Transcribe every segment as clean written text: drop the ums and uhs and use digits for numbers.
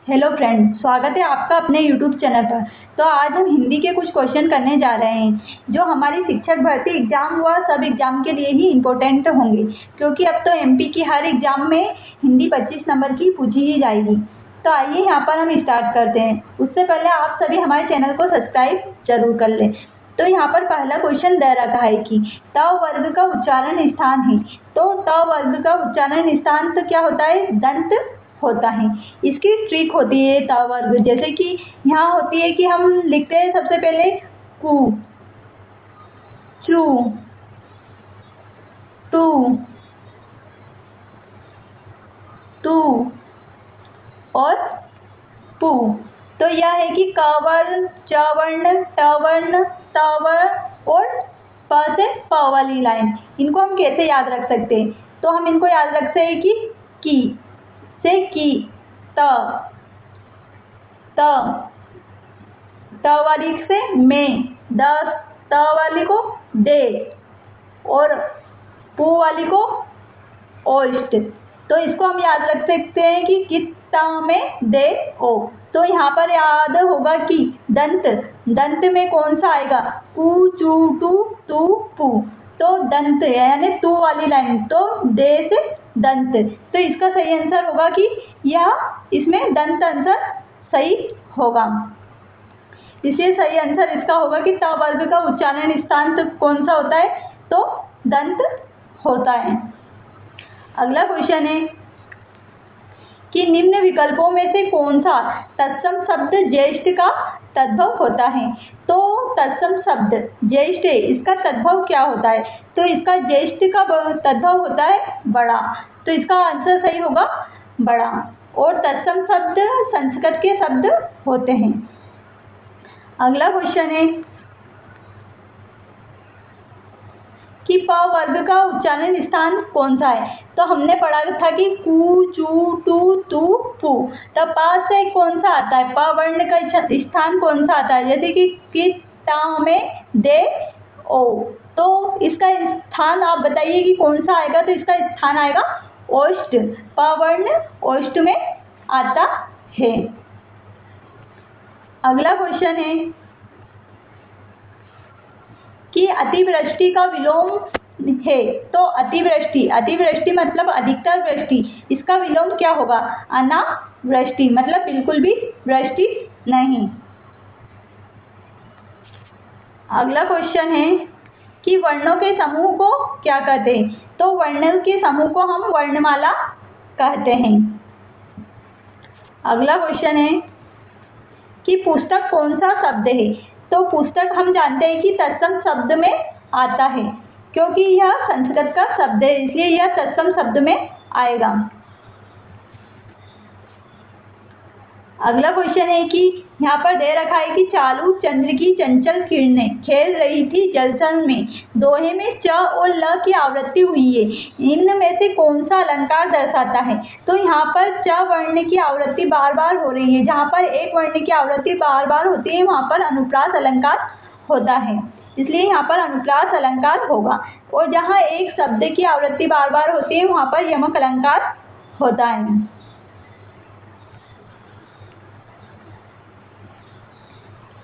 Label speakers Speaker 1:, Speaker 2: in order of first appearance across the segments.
Speaker 1: Hello friend, स्वागत है आपका अपने यूट्यूब चैनल पर। तो आज हम हिंदी के कुछ क्वेश्चन करने जा रहे हैं जो हमारी शिक्षक भर्ती एग्जाम हुआ सब एग्जाम के लिए ही इम्पोर्टेंट होंगे, क्योंकि अब तो एमपी की हर एग्जाम में हिंदी 25 नंबर की पूछी ही जाएगी। तो आइए यहाँ पर हम स्टार्ट करते हैं। उससे पहले आप सभी हमारे चैनल को सब्सक्राइब जरूर कर लें। तो यहाँ पर पहला क्वेश्चन दे रखा है कि त वर्ग का उच्चारण स्थान है। तो त वर्ग का उच्चारण स्थान तो क्या होता है? दंत होता है। इसकी ट्रिक होती है त वर्ग, जैसे कि यहाँ होती है कि हम लिखते हैं सबसे पहले कु, चू, टू, तू और पू। तो यह है कि क वर्ण, च वर्ण, ट वर्ण, त वर्ण और प से प वाली लाइन, इनको हम कैसे याद रख सकते हैं? तो हम इनको याद रखते हैं कि की से की, त, त, त वाली से में, द, त वाली को दे और पू वाली को ओष्ट। तो इसको हम याद रख सकते हैं कि कित्ता में दे ओ। तो यहाँ पर याद होगा कि दंत, दंत में कौन सा आएगा? कु, चू, टू, तू, पू। तो दंत यानी तू वाली लाइन, तो दे से दंत। तो इसका सही आंसर होगा कि यह इसमें दंत आंसर सही होगा। इसलिए सही आंसर इसका होगा कि त वर्ग का उच्चारण स्थान तो कौन सा होता है? तो दंत होता है। अगला क्वेश्चन है कि निम्न विकल्पों में से कौन सा तत्सम शब्द ज्येष्ठ का तद्भव होता है? तो तत्सम शब्द ज्येष्ठ है, इसका तद्भव क्या होता है? तो इसका ज्येष्ठ का तद्भव होता है बड़ा। तो इसका आंसर सही होगा बड़ा। और तत्सम शब्द संस्कृत के शब्द होते हैं। अगला क्वेश्चन है कि प वर्ग का उच्चारण स्थान कौन सा है? तो हमने पढ़ा था कि कु, चू, टू, तू, पू। तो प से कौन सा आता है? प वर्ण का स्थान कौन सा आता है? जैसे कि ता में दे ओ। तो इसका स्थान आप बताइए कि कौन सा आएगा? तो इसका स्थान आएगा ओष्ठ। प वर्ण ओष्ठ में आता है। अगला क्वेश्चन है कि अतिवृष्टि का विलोम है। तो अतिवृष्टि, अतिवृष्टि मतलब अधिकतर वृष्टि, इसका विलोम क्या होगा? अनावृष्टि, मतलब बिल्कुल भी वृष्टि नहीं। अगला क्वेश्चन है कि वर्णों के समूह को क्या कहते हैं? तो वर्णों के समूह को हम वर्णमाला कहते हैं। अगला क्वेश्चन है कि पुस्तक कौन सा शब्द है? तो पुस्तक हम जानते हैं कि तत्सम शब्द में आता है, क्योंकि यह संस्कृत का शब्द है, इसलिए यह तत्सम शब्द में आएगा। अगला क्वेश्चन है कि यहाँ पर दे रखा है कि चालू चंद्र की चंचल किरणें खेल रही थी जलसन में, दोहे में च और ल की आवृत्ति हुई है, इनमें से कौन सा अलंकार दर्शाता है? तो यहाँ पर च वर्ण की आवृत्ति बार बार हो रही है। जहाँ पर एक वर्ण की आवृत्ति बार बार होती है वहाँ पर अनुप्रास अलंकार होता है, इसलिए यहाँ पर अनुप्रास अलंकार होगा। और जहाँ एक शब्द की आवृत्ति बार बार होती है वहाँ पर यमक अलंकार होता है।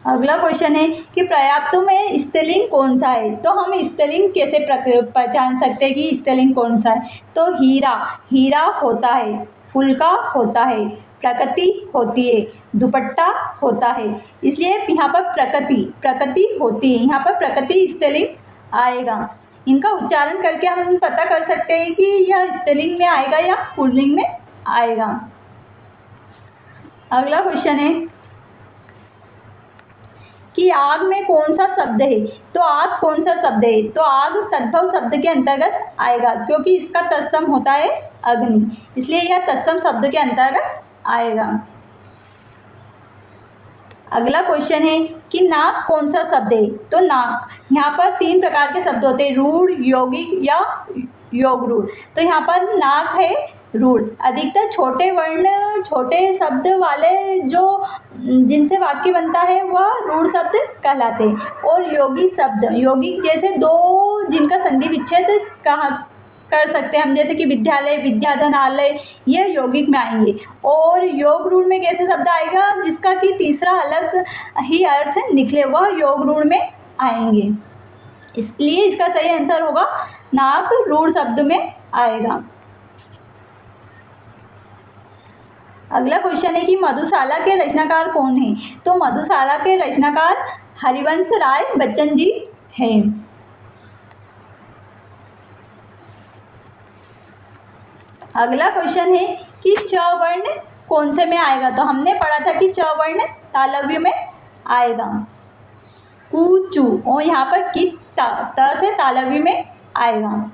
Speaker 1: अगला क्वेश्चन है कि पर्याप्तों में स्त्रीलिंग कौन सा है? तो हम स्त्रीलिंग कैसे पहचान सकते हैं कि स्त्रीलिंग कौन सा है? तो हीरा, हीरा होता है, फुल्का होता है, प्रकृति होती है, दुपट्टा होता है, इसलिए यहाँ पर प्रकृति, प्रकृति होती है, यहाँ पर प्रकृति स्त्रीलिंग आएगा। इनका उच्चारण करके हम पता कर सकते हैं कि यह स्त्रीलिंग में आएगा या पुल्लिंग में आएगा। अगला क्वेश्चन है कि आग में कौन सा शब्द है? तो आग कौन सा शब्द है? तो आग तद्भव शब्द के अंतर्गत आएगा, क्योंकि इसका तत्सम होता है अग्नि, इसलिए यह तत्सम शब्द के अंतर्गत आएगा। अगला क्वेश्चन है कि नाक कौन सा शब्द है? तो नाक, यहाँ पर 3 प्रकार के शब्द होते हैं, रूढ़, यौगिक या योग रूढ़। तो यहाँ पर नाक है रूढ़। अधिकतर छोटे वर्ण, छोटे शब्द वाले जो जिनसे वाक्य बनता है वह रूढ़ शब्द कहलाते हैं। और यौगिक शब्द, यौगिक जैसे दो जिनका संधि विच्छेद कर सकते हैं हम, जैसे कि विद्यालय, विद्याधनालय, ये यौगिक में आएंगे। और योग रूढ़ में कैसे शब्द आएगा जिसका कि तीसरा अलग ही अर्थ निकले, वह योग रूढ़ में आएंगे। इसलिए इसका सही आंसर होगा नाक रूढ़ शब्द में आएगा। अगला क्वेश्चन है कि मधुशाला के रचनाकार कौन है? तो मधुशाला के रचनाकार हरिवंश राय बच्चन जी हैं। अगला क्वेश्चन है कि च वर्ण कौन से में आएगा? तो हमने पढ़ा था कि च वर्ण तालव्य में आएगा, कूचू, और यहाँ पर किस त से तालव्य में आएगा।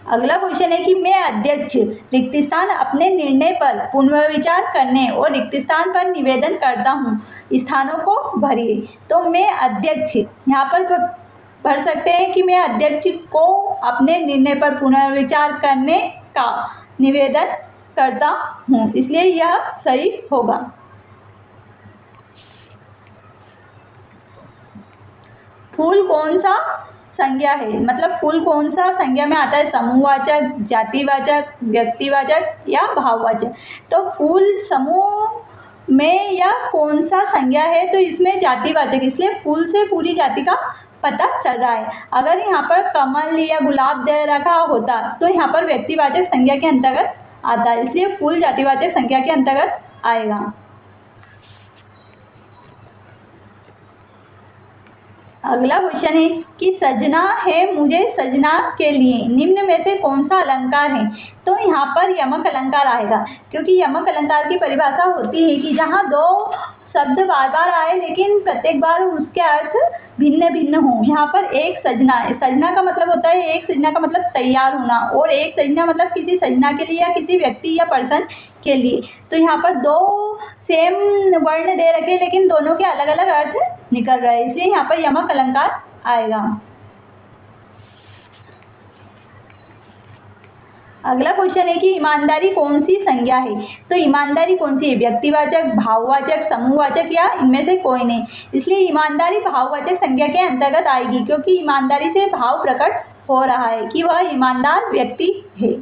Speaker 1: अगला क्वेश्चन है कि मैं अध्यक्ष रिक्त स्थान अपने निर्णय पर पुनर्विचार करने और रिक्त स्थान पर निवेदन करता हूँ, स्थानों को भरिए। तो मैं अध्यक्ष यहाँ पर भर सकते हैं कि मैं अध्यक्ष को अपने निर्णय पर पुनर्विचार करने का निवेदन करता हूँ, इसलिए यह सही होगा। फूल कौन सा संज्ञा है? मतलब फूल कौन सा संज्ञा में आता है? समूहवाचक, जातिवाचक, व्यक्तिवाचक या भाववाचक? तो फूल समूह में या कौन सा संज्ञा है? तो इसमें जातिवाचक, इसलिए फूल से पूरी जाति का पता चल रहा है। अगर यहाँ पर कमल या गुलाब दे रखा होता तो यहाँ पर व्यक्तिवाचक संज्ञा के अंतर्गत आता है, इसलिए फूल जातिवाचक संज्ञा के अंतर्गत आएगा। अगला क्वेश्चन है कि सजना है मुझे सजना के लिए निम्न में से कौन सा अलंकार है? तो यहाँ पर यमक अलंकार आएगा, क्योंकि यमक अलंकार की परिभाषा होती है कि जहाँ दो शब्द बार बार आए लेकिन प्रत्येक बार उसके अर्थ भिन्न भिन्न हो। यहाँ पर एक सजना है, सजना का मतलब होता है, एक सजना का मतलब तैयार होना, और एक सजना मतलब किसी सजना के लिए या किसी व्यक्ति या पर्सन के लिए। तो यहाँ पर दो सेम वर्ण दे रखे लेकिन दोनों के अलग अलग अर्थ निकल रहे हैं, इसलिए यहाँ पर यमक अलंकार आएगा। अगला क्वेश्चन है कि ईमानदारी कौन सी संज्ञा है? तो ईमानदारी कौन सी है? व्यक्तिवाचक, भाववाचक, समूहवाचक या इनमें से कोई नहीं? इसलिए ईमानदारी भाववाचक संज्ञा के अंतर्गत आएगी, क्योंकि ईमानदारी से भाव प्रकट हो रहा है कि वह ईमानदार व्यक्ति है।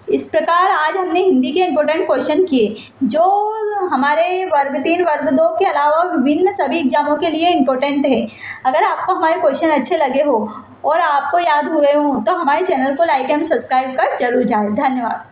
Speaker 1: इस प्रकार आज हमने हिंदी के इम्पोर्टेंट क्वेश्चन किए, जो हमारे वर्ग 3, वर्ग 2 के अलावा विभिन्न सभी एग्जामों के लिए इम्पोर्टेंट है। अगर आपको हमारे क्वेश्चन अच्छे लगे हो और आपको याद हुए हो तो हमारे चैनल को लाइक एंड सब्सक्राइब कर जरूर जाएं। धन्यवाद।